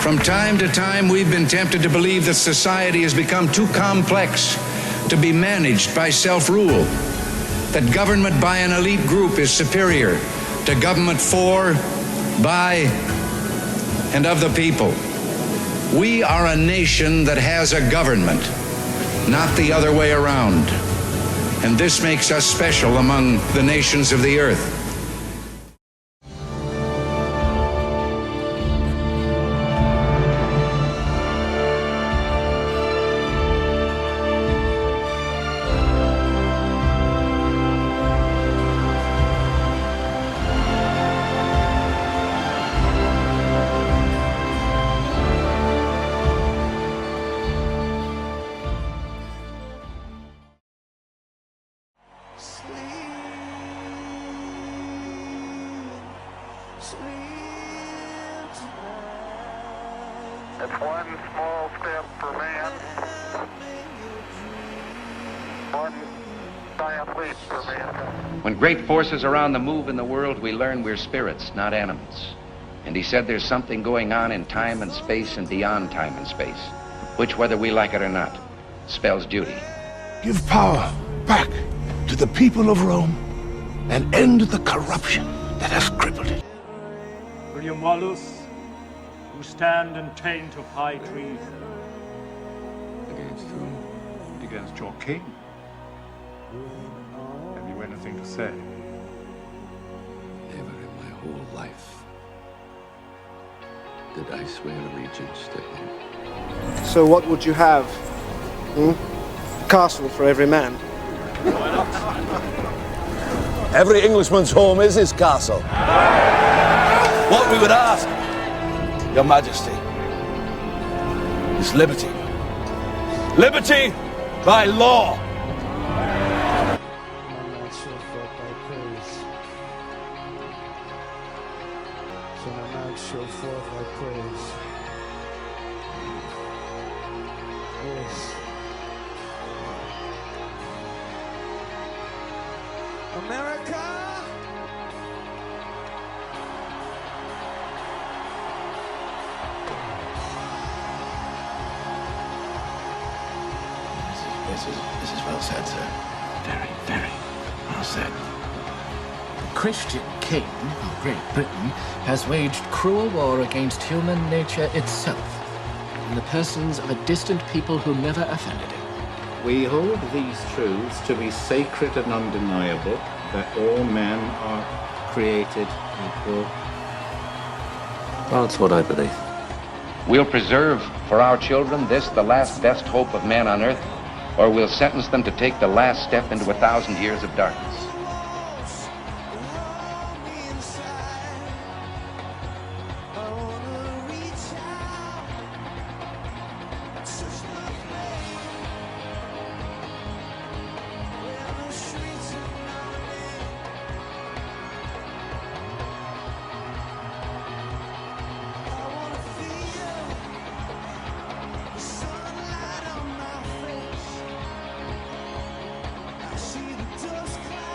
From time to time, we've been tempted to believe that society has become too complex to be managed by self-rule, that government by an elite group is superior to government for, by, and of the people. We are a nation that has a government, not the other way around. And this makes us special among the nations of the earth. It's one small step for man, one giant leap for mankind. When great forces are on the move in the world, we learn we're spirits, not animals. And he said there's something going on in time and space and beyond time and space, which, whether we like it or not, spells duty. Give power back to the people of Rome and end the corruption that has crippled it. William Wallace, who stand and taint of high treason. Against whom? Against your king. Have you anything to say? Never in my whole life did I swear allegiance to him. So what would you have? A castle for every man. Every Englishman's home is his castle. What we would ask, Your Majesty, is liberty. Liberty by law. America! This is well said, sir. Very, very well said. The Christian king of Great Britain has waged cruel war against human nature itself, in the persons of a distant people who never offended him. We hold these truths to be sacred and undeniable, that all men are created equal. Well, that's what I believe. We'll preserve for our children this, the last best hope of man on earth, or we'll sentence them to take the last step into 1,000 years of darkness. See the dust cloud.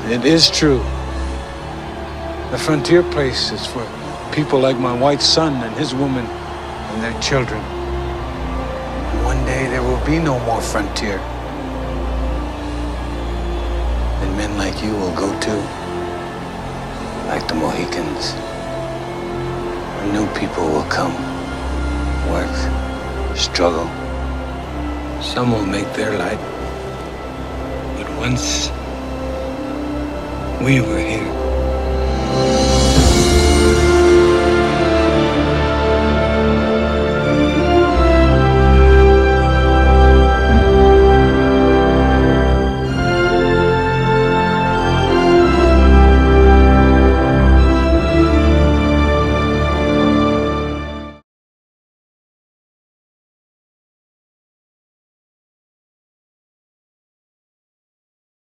It is true. The frontier place is for people like my white son and his woman and their children. And one day there will be no more frontier. And men like you will go too. Like the Mohicans. And new people will come. Work. Struggle. Some will make their light. But once we were here.